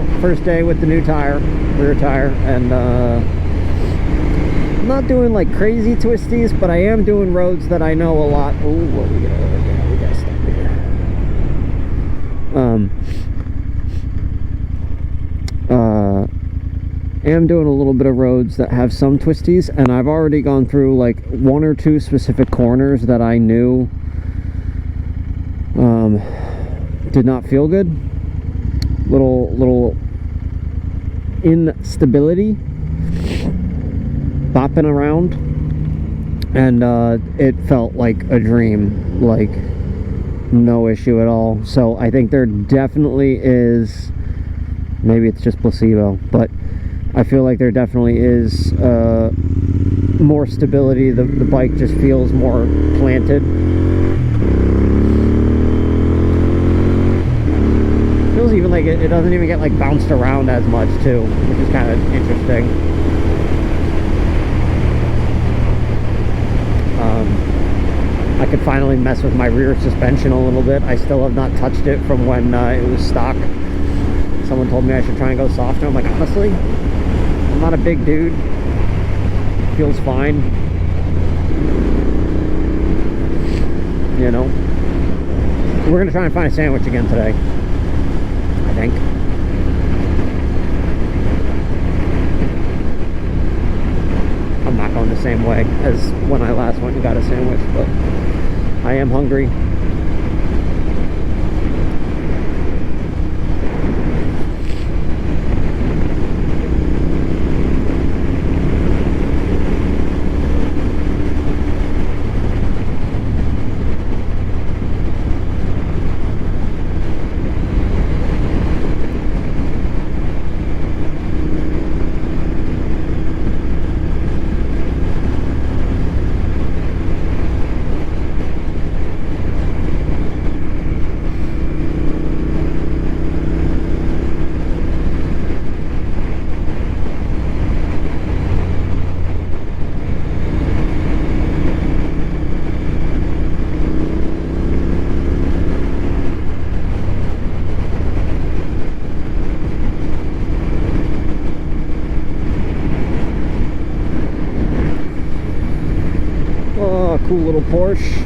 Well, first day with the new tire, rear tire, and I'm not doing like crazy twisties, but I am doing roads that I know a lot. Oh, what we gotta stop here. I am doing a little bit of roads that have some twisties, and I've already gone through like 1 or 2 specific corners that I knew did not feel good. Little instability bopping around, and it felt like a dream, like no issue at all. So I think there definitely is, maybe it's just placebo, but I feel like there definitely is more stability. The bike just feels more planted. Feels even like it doesn't even get like bounced around as much too, which is kind of interesting. I could finally mess with my rear suspension a little bit. I still have not touched it from when it was stock. Someone told me I should try and go softer. I'm like, honestly, I'm not a big dude. Feels fine. You know, we're gonna try and find a sandwich again today, I think. I'm not going the same way as when I last went and got a sandwich, but I am hungry. Cool little Porsche.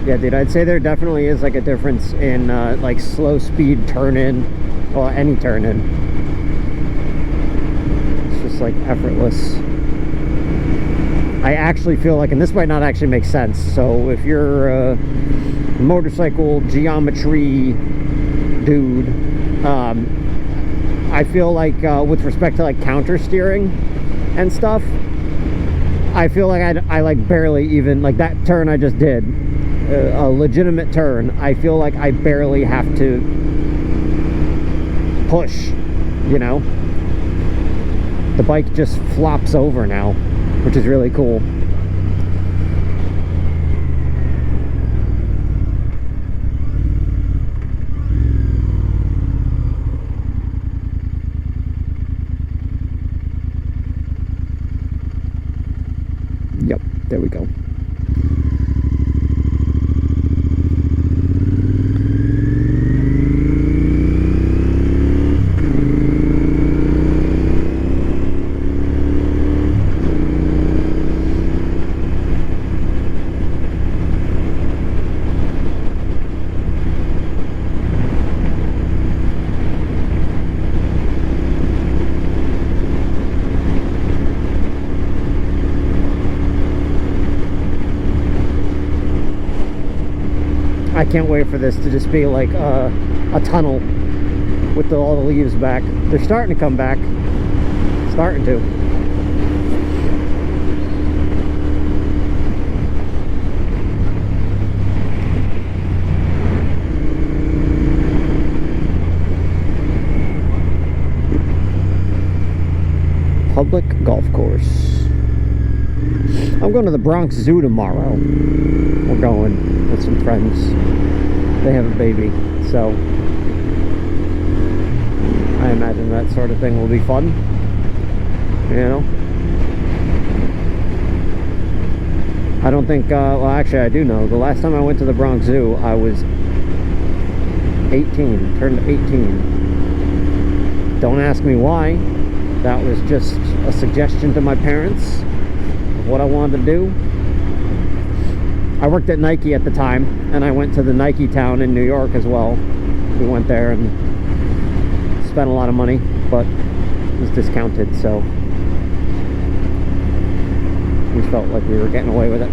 Yeah, dude, I'd say there definitely is like a difference in like slow speed turn in, well, any turn in. It's just like effortless. I actually feel like, and this might not actually make sense, so if you're a motorcycle geometry dude, I feel like with respect to like counter steering and stuff, I feel like I like barely even, like that turn I just did, a legitimate turn, I feel like I barely have to push, you know. The bike just flops over now, which is really cool. Yep, there we go. I can't wait for this to just be like a tunnel with all the leaves back. They're starting to come back. Starting to. Public golf course. I'm going to the Bronx Zoo tomorrow. We're going with some friends. They have a baby, so I imagine that sort of thing will be fun, you know. I don't think, well, actually, I do know. The last time I went to the Bronx Zoo, I was 18, turned 18. Don't ask me why. That was just a suggestion to my parents of what I wanted to do. I worked at Nike at the time, and I went to the Nike town in New York as well. We went there and spent a lot of money, but it was discounted, so we felt like we were getting away with it.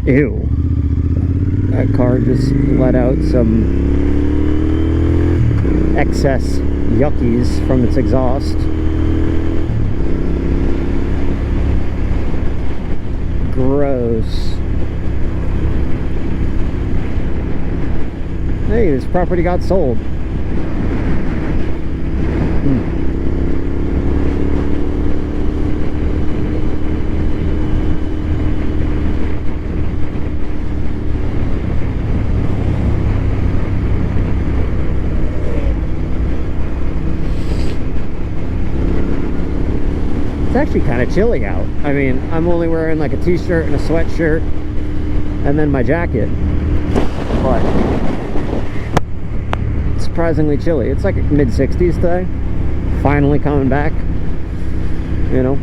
Ew. That car just let out some excess yuckies from its exhaust. Gross. Hey, this property got sold. It's actually kind of chilly out. I mean, I'm only wearing like a t-shirt and a sweatshirt and then my jacket, but it's surprisingly chilly. It's like mid-60s today. Finally coming back, you know.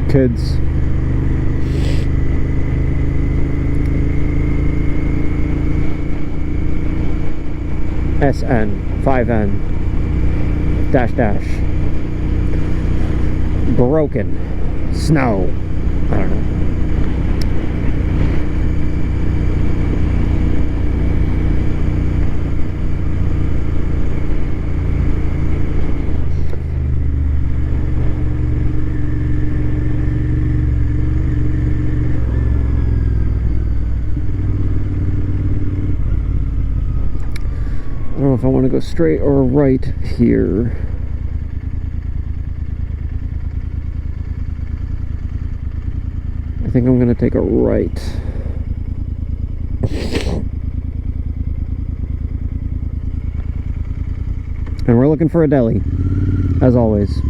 Kids. SN 5N dash broken snow. I don't know. I don't know if I want to go straight or right here. I think I'm going to take a right. And we're looking for a deli, as always.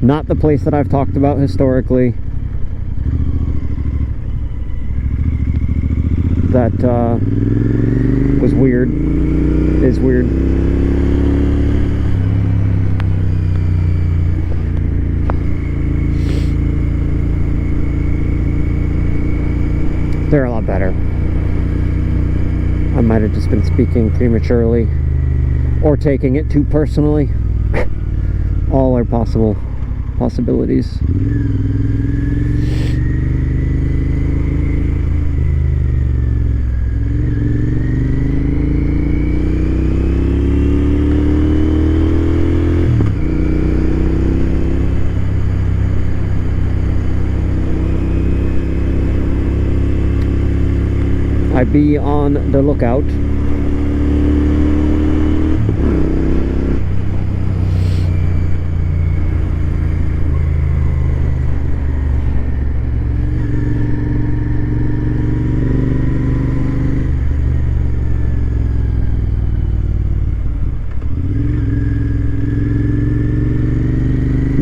Not the place that I've talked about historically. That was weird, is weird. They're a lot better. I might have just been speaking prematurely or taking it too personally. All are possibilities. I'd be on the lookout.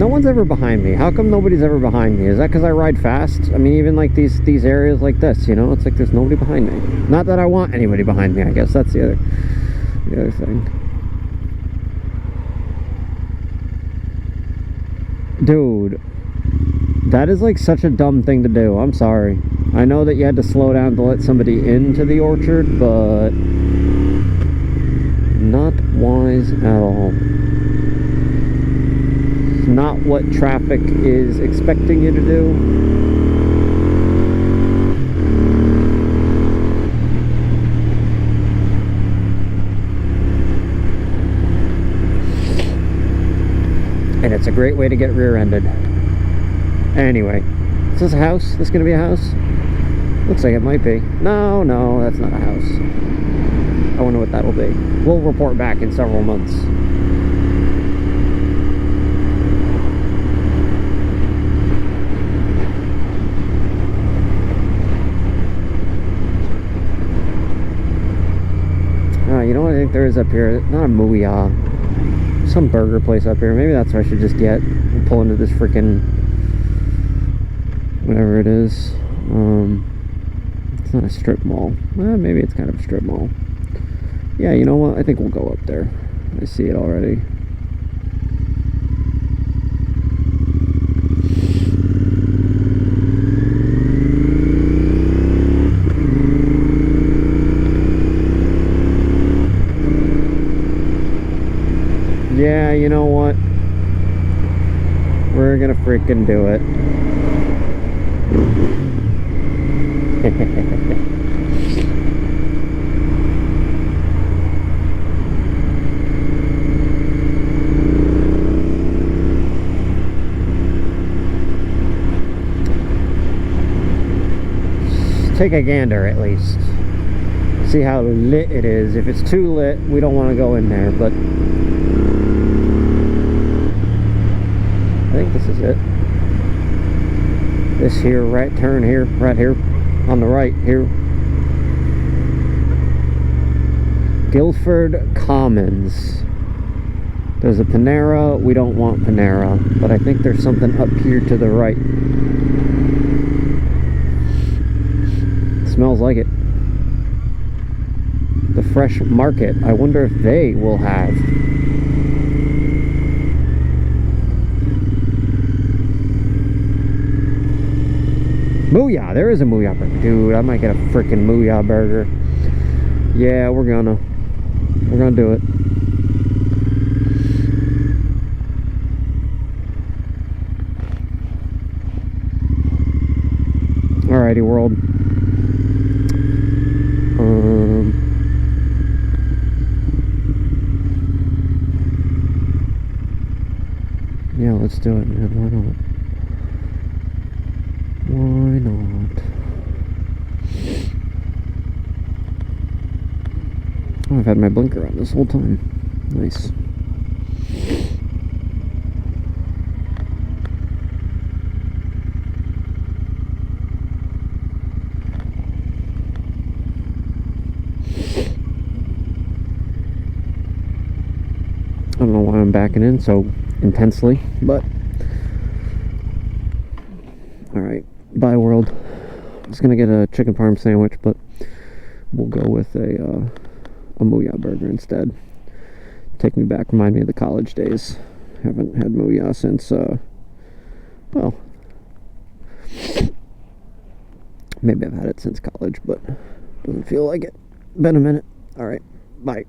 one's ever behind me. How come nobody's ever behind me? Is that because I ride fast? I mean, even like these areas like this, you know, it's like there's nobody behind me. Not that I want anybody behind me, I guess that's the other thing. Dude, that is like such a dumb thing to do. I'm sorry. I know that you had to slow down to let somebody into the orchard, but not wise at all. It's not what traffic is expecting you to do. And it's a great way to get rear-ended. Anyway, is this a house? Is this gonna be a house? Looks like it might be. No, that's not a house. I wonder what that'll be. We'll report back in several months. You know what I think there is up here? Not a Mooyah. Some burger place up here. Maybe that's what I should just get. Pull into this freaking whatever it is. It's not a strip mall. Well, maybe it's kind of a strip mall. Yeah, you know what? I think we'll go up there. I see it already. Yeah, you know what? We're gonna freaking do it. Take a gander at least. See how lit it is. If it's too lit, we don't want to go in there, but I think this is it. This here, right turn here, right here, on the right here. Guilford Commons. There's a Panera. We don't want Panera, but I think there's something up here to the right. Smells like it. The Fresh Market. I wonder if they will have. Mooyah, there is a Mooyah burger. Dude, I might get a freaking Mooyah burger. Yeah, we're gonna do it. Alrighty, world. Yeah, let's do it, man. Why not? Why not? Oh, I've had my blinker on this whole time. Nice. I don't know why I'm backing in so intensely, but alright, bye world. I was gonna get a chicken parm sandwich, but we'll go with a Mooyah burger instead. Take me back, remind me of the college days. Haven't had Mooyah since well, maybe I've had it since college, but doesn't feel like it. Been a minute. Alright, bye.